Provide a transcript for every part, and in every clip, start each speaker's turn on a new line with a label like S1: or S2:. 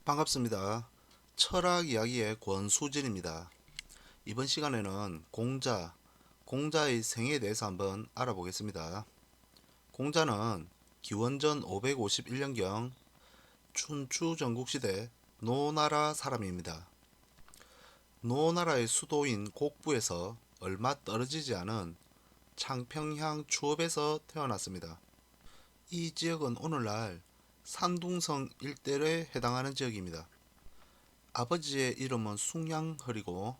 S1: 반갑습니다. 철학 이야기의 권수진입니다. 이번 시간에는 공자의 생애에 대해서 한번 알아보겠습니다. 공자는 기원전 551년경 춘추 전국시대 노나라 사람입니다. 노나라의 수도인 곡부에서 얼마 떨어지지 않은 창평향 추업에서 태어났습니다. 이 지역은 오늘날 산둥성 일대에 해당하는 지역입니다. 아버지의 이름은 숭양허이고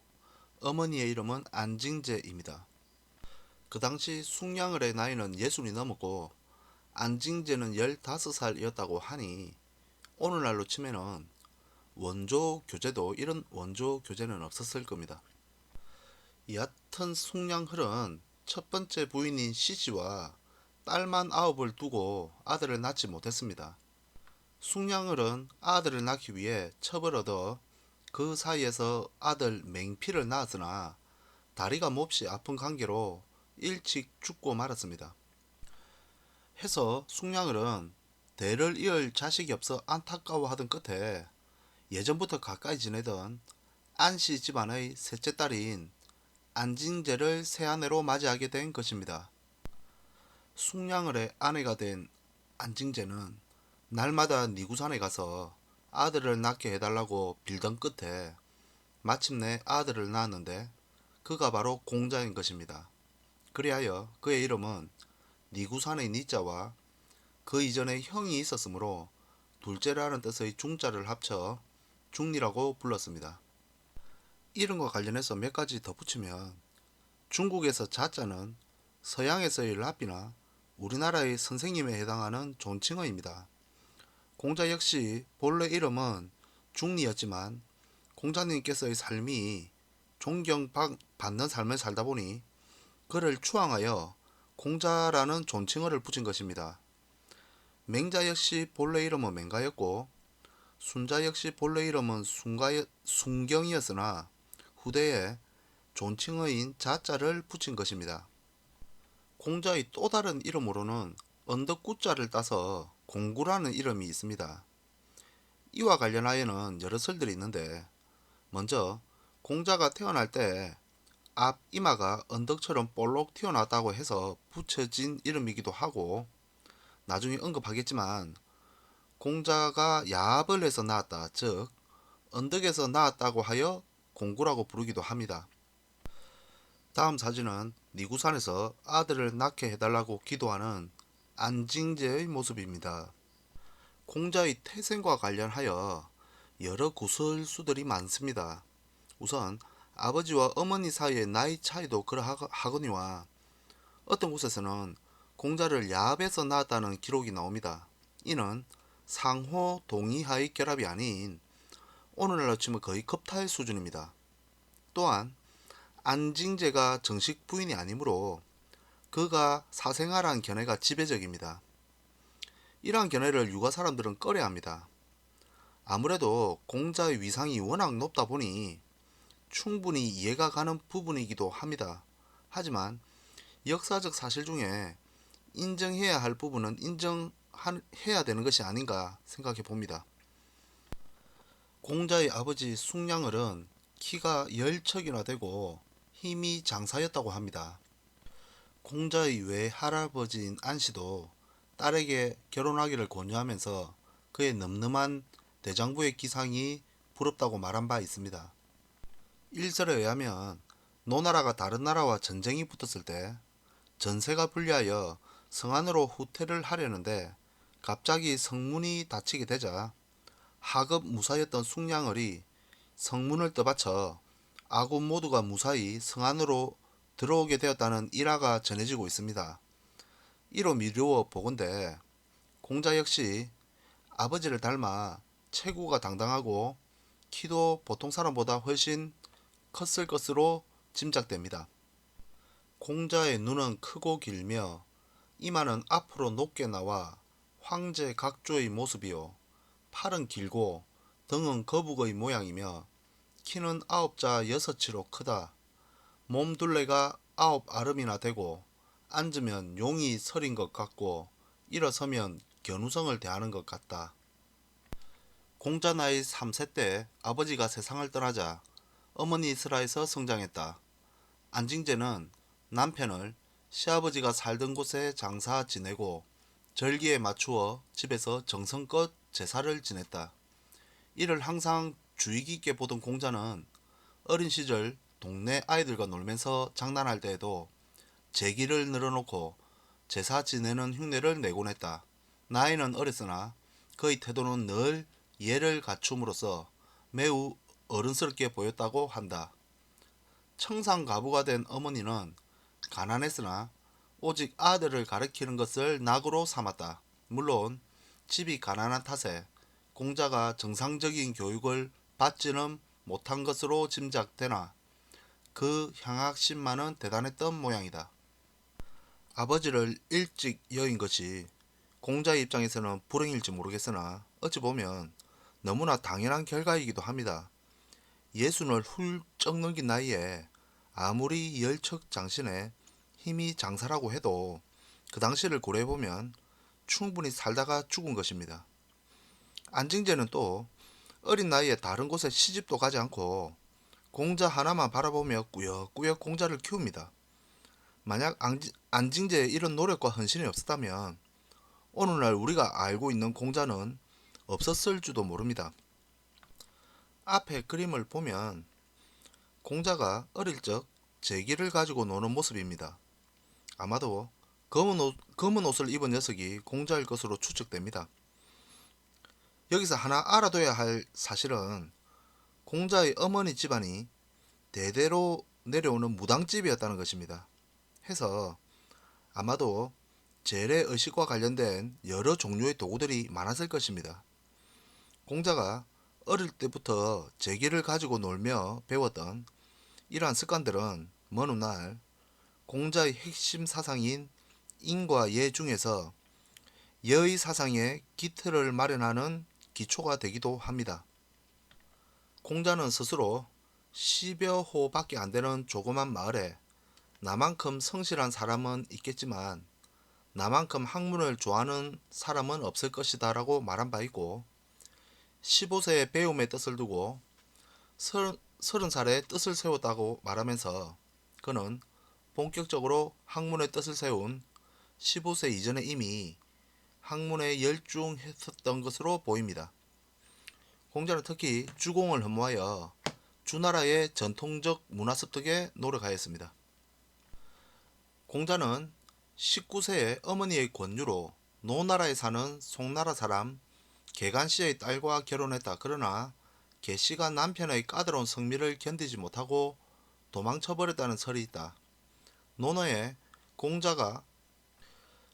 S1: 어머니의 이름은 안징제입니다. 그 당시 숭양허의 나이는 60이 넘었고 안징제는 15살이었다고 하니 오늘날로 치면은 원조 교제도 이런 원조 교제는 없었을 겁니다. 여하튼 숭양허는 첫 번째 부인인 시지와 딸만 9을 두고 아들을 낳지 못했습니다. 숭양을은 아들을 낳기 위해 첩을 얻어 그 사이에서 아들 맹피를 낳았으나 다리가 몹시 아픈 관계로 일찍 죽고 말았습니다. 해서 숭양을은 대를 이을 자식이 없어 안타까워하던 끝에 예전부터 가까이 지내던 안씨 집안의 셋째 딸인 안징제를 새아내로 맞이하게 된 것입니다. 숭양을의 아내가 된 안징제는 날마다 니구산에 가서 아들을 낳게 해달라고 빌던 끝에 마침내 아들을 낳았는데 그가 바로 공자인 것입니다. 그리하여 그의 이름은 니구산의 니자와 그 이전에 형이 있었으므로 둘째라는 뜻의 중자를 합쳐 중리라고 불렀습니다. 이름과 관련해서 몇 가지 덧붙이면 중국에서 자자는 서양에서의 랍비나 우리나라의 선생님에 해당하는 존칭어입니다. 공자 역시 본래 이름은 중리였지만 공자님께서의 삶이 존경받는 삶을 살다 보니 그를 추앙하여 공자라는 존칭어를 붙인 것입니다. 맹자 역시 본래 이름은 맹가였고 순자 역시 본래 이름은 순경이었으나 후대에 존칭어인 자자를 붙인 것입니다. 공자의 또 다른 이름으로는 언덕구자를 따서 공구라는 이름이 있습니다. 이와 관련하여는 여러 설들이 있는데 먼저 공자가 태어날 때 앞 이마가 언덕처럼 볼록 튀어나왔다고 해서 붙여진 이름이기도 하고 나중에 언급하겠지만 공자가 야합을 해서 낳았다, 즉 언덕에서 낳았다고 하여 공구라고 부르기도 합니다. 다음 사진은 니구산에서 아들을 낳게 해달라고 기도하는 안징제의 모습입니다. 공자의 태생과 관련하여 여러 구설수들이 많습니다. 우선 아버지와 어머니 사이의 나이 차이도 그러하거니와 어떤 곳에서는 공자를 야합에서 낳았다는 기록이 나옵니다. 이는 상호 동의하의 결합이 아닌 오늘날로 치면 거의 겁탈 수준입니다. 또한 안징제가 정식 부인이 아니므로 그가 사생아란 견해가 지배적입니다. 이러한 견해를 유가 사람들은 꺼려합니다. 아무래도 공자의 위상이 워낙 높다 보니 충분히 이해가 가는 부분이기도 합니다. 하지만 역사적 사실 중에 인정해야 할 부분은 인정해야 되는 것이 아닌가 생각해 봅니다. 공자의 아버지 숭양을은 키가 10척이나 되고 힘이 장사였다고 합니다. 공자의 외할아버지인 안씨도 딸에게 결혼하기를 권유하면서 그의 늠름한 대장부의 기상이 부럽다고 말한 바 있습니다. 일설에 의하면 노나라가 다른 나라와 전쟁이 붙었을 때 전세가 불리하여 성안으로 후퇴를 하려는데 갑자기 성문이 닫히게 되자 하급 무사였던 숭양을이 성문을 떠받쳐 아군 모두가 무사히 성안으로 들어오게 되었다는 일화가 전해지고 있습니다. 이로 미루어 보건대 공자 역시 아버지를 닮아 체구가 당당하고 키도 보통 사람보다 훨씬 컸을 것으로 짐작됩니다. 공자의 눈은 크고 길며 이마는 앞으로 높게 나와 황제 각조의 모습이요 팔은 길고 등은 거북의 모양이며 키는 9자 6치로 크다. 몸 둘레가 9아름이나 되고 앉으면 용이 서린 것 같고 일어서면 견우성을 대하는 것 같다. 공자 나이 3세 때 아버지가 세상을 떠나자 어머니 이스라에서 성장했다. 안징제는 남편을 시아버지가 살던 곳에 장사 지내고 절기에 맞추어 집에서 정성껏 제사를 지냈다. 이를 항상 주의 깊게 보던 공자는 어린 시절 동네 아이들과 놀면서 장난할 때에도 제기를 늘어놓고 제사 지내는 흉내를 내곤 했다. 나이는 어렸으나 그의 태도는 늘 예를 갖춤으로써 매우 어른스럽게 보였다고 한다. 청산가부가 된 어머니는 가난했으나 오직 아들을 가르치는 것을 낙으로 삼았다. 물론 집이 가난한 탓에 공자가 정상적인 교육을 받지는 못한 것으로 짐작되나 그 향학심만은 대단했던 모양이다. 아버지를 일찍 여인 것이 공자의 입장에서는 불행일지 모르겠으나 어찌 보면 너무나 당연한 결과이기도 합니다. 예순을 훌쩍 넘긴 나이에 아무리 열척장신에 힘이 장사라고 해도 그 당시를 고려해보면 충분히 살다가 죽은 것입니다. 안징제는 또 어린 나이에 다른 곳에 시집도 가지 않고 공자 하나만 바라보며 꾸역꾸역 공자를 키웁니다. 만약 안징제의 이런 노력과 헌신이 없었다면 오늘날 우리가 알고 있는 공자는 없었을지도 모릅니다. 앞에 그림을 보면 공자가 어릴 적 제기를 가지고 노는 모습입니다. 아마도 검은 옷을 입은 녀석이 공자일 것으로 추측됩니다. 여기서 하나 알아둬야 할 사실은 공자의 어머니 집안이 대대로 내려오는 무당집이었다는 것입니다. 해서 아마도 재래의식과 관련된 여러 종류의 도구들이 많았을 것입니다. 공자가 어릴 때부터 제기를 가지고 놀며 배웠던 이러한 습관들은 먼 훗날 공자의 핵심 사상인 인과 예 중에서 예의 사상의 기틀을 마련하는 기초가 되기도 합니다. 공자는 스스로 10여 호밖에 안 되는 조그만 마을에 나만큼 성실한 사람은 있겠지만 나만큼 학문을 좋아하는 사람은 없을 것이다 라고 말한 바 있고 15세의 배움의 뜻을 두고 30살에 뜻을 세웠다고 말하면서 그는 본격적으로 학문의 뜻을 세운 15세 이전에 이미 학문에 열중했었던 것으로 보입니다. 공자는 특히 주공을 흠모하여 주나라의 전통적 문화 습득에 노력하였습니다. 공자는 19세에 어머니의 권유로 노나라에 사는 송나라 사람 계간씨의 딸과 결혼했다. 그러나 계씨가 남편의 까다로운 성미를 견디지 못하고 도망쳐버렸다는 설이 있다. 논어에 공자가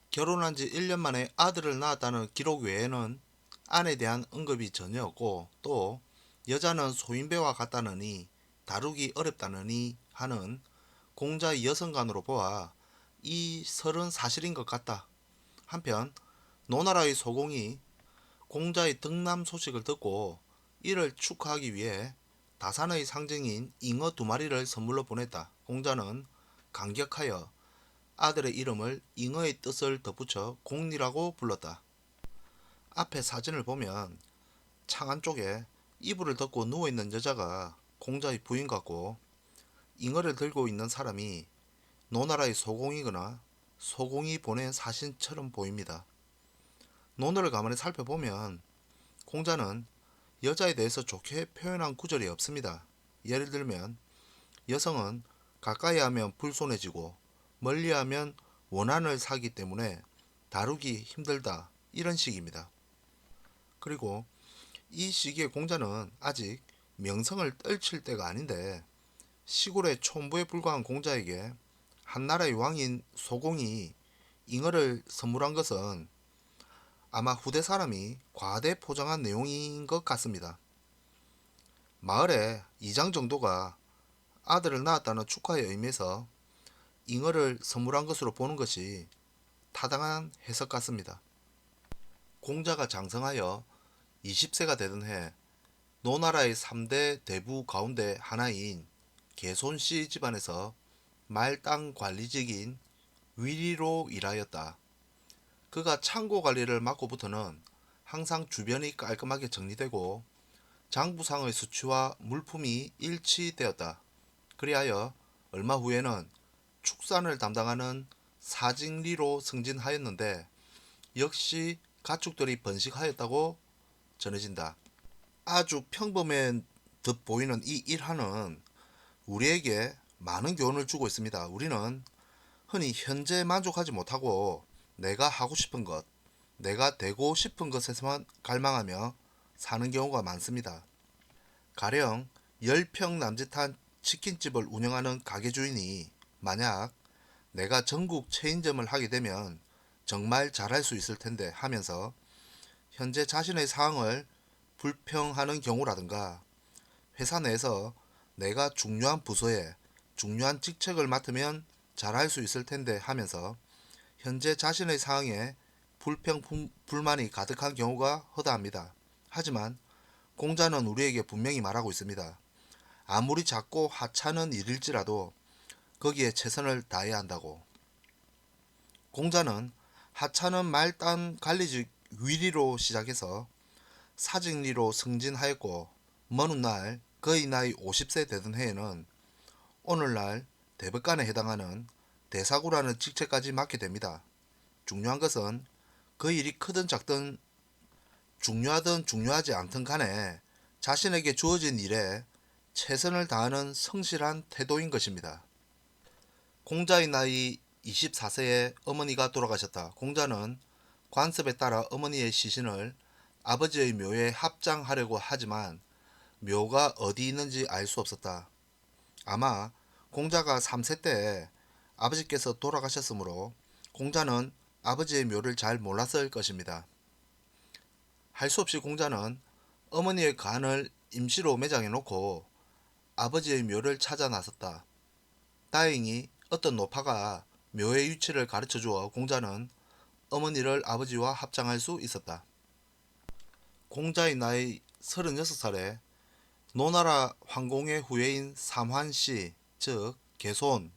S1: 결혼한 지 1년 만에 아들을 낳았다는 기록 외에는 아내에 대한 언급이 전혀 없고 또 여자는 소인배와 같다느니 다루기 어렵다느니 하는 공자의 여성관으로 보아 이 설은 사실인 것 같다. 한편 노나라의 소공이 공자의 등남 소식을 듣고 이를 축하하기 위해 다산의 상징인 잉어 2마리를 선물로 보냈다. 공자는 감격하여 아들의 이름을 잉어의 뜻을 덧붙여 공리라고 불렀다. 앞에 사진을 보면 창 안쪽에 이불을 덮고 누워있는 여자가 공자의 부인 같고 잉어를 들고 있는 사람이 노나라의 소공이거나 소공이 보낸 사신처럼 보입니다. 논어를 가만히 살펴보면 공자는 여자에 대해서 좋게 표현한 구절이 없습니다. 예를 들면 여성은 가까이 하면 불손해지고 멀리하면 원한을 사기 때문에 다루기 힘들다 이런 식입니다. 그리고 이 시기에 공자는 아직 명성을 떨칠 때가 아닌데 시골의 촌부에 불과한 공자에게 한나라의 왕인 소공이 잉어를 선물한 것은 아마 후대 사람이 과대 포장한 내용인 것 같습니다. 마을에 2장 정도가 아들을 낳았다는 축하의 의미에서 잉어를 선물한 것으로 보는 것이 타당한 해석 같습니다. 공자가 장성하여 20세가 되던 해 노나라의 3대 대부 가운데 하나인 개손씨 집안에서 말땅 관리직인 위리로 일하였다. 그가 창고 관리를 맡고부터는 항상 주변이 깔끔하게 정리되고 장부상의 수치와 물품이 일치되었다. 그리하여 얼마 후에는 축산을 담당하는 사직리로 승진하였는데 역시 가축들이 번식하였다고 전해진다. 아주 평범해 듯 보이는 이 일화는 우리에게 많은 교훈을 주고 있습니다. 우리는 흔히 현재 만족하지 못하고 내가 하고 싶은 것, 내가 되고 싶은 것에서만 갈망하며 사는 경우가 많습니다. 가령 10평 남짓한 치킨집을 운영하는 가게 주인이 만약 내가 전국 체인점을 하게 되면 정말 잘할 수 있을 텐데 하면서 현재 자신의 상황을 불평하는 경우라든가, 회사 내에서 내가 중요한 부서에 중요한 직책을 맡으면 잘할 수 있을 텐데 하면서 현재 자신의 상황에 불평 불만이 가득한 경우가 허다합니다. 하지만 공자는 우리에게 분명히 말하고 있습니다. 아무리 작고 하찮은 일일지라도 거기에 최선을 다해야 한다고. 공자는 하찮은 말단 관리직 위리로 시작해서 사직리로 승진하였고 먼 훗날 그의 나이 50세 되던 해에는 오늘날 대법관에 해당하는 대사구라는 직책까지 맡게 됩니다. 중요한 것은 그 일이 크든 작든 중요하든 중요하지 않든 간에 자신에게 주어진 일에 최선을 다하는 성실한 태도인 것입니다. 공자의 나이 24세에 어머니가 돌아가셨다. 공자는 관습에 따라 어머니의 시신을 아버지의 묘에 합장하려고 하지만 묘가 어디 있는지 알 수 없었다. 아마 공자가 3세 때 아버지께서 돌아가셨으므로 공자는 아버지의 묘를 잘 몰랐을 것입니다. 할 수 없이 공자는 어머니의 관을 임시로 매장해 놓고 아버지의 묘를 찾아 나섰다. 다행히 어떤 노파가 묘의 위치를 가르쳐 주어 공자는 어머니를 아버지와 합장할 수 있었다. 공자의 나이 36살에 노나라 황공의 후예인 삼환씨, 즉 개손,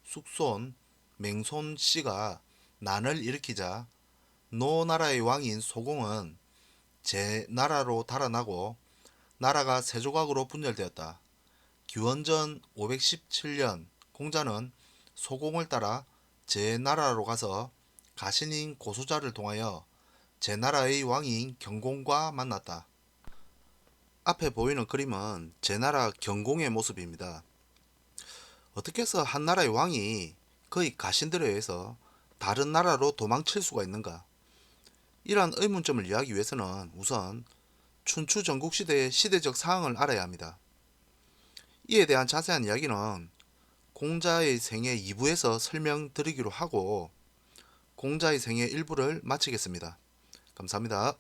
S1: 숙손, 맹손씨가 난을 일으키자 노나라의 왕인 소공은 제나라로 달아나고 나라가 세 조각으로 분열되었다. 기원전 517년 공자는 소공을 따라 제나라로 가서 가신인 고소자를 통하여 제나라의 왕인 경공과 만났다. 앞에 보이는 그림은 제나라 경공의 모습입니다. 어떻게 해서 한 나라의 왕이 그의 가신들에 의해서 다른 나라로 도망칠 수가 있는가? 이러한 의문점을 이해하기 위해서는 우선 춘추 전국시대의 시대적 상황을 알아야 합니다. 이에 대한 자세한 이야기는 공자의 생애 2부에서 설명드리기로 하고 공자의 생애 1부를 마치겠습니다. 감사합니다.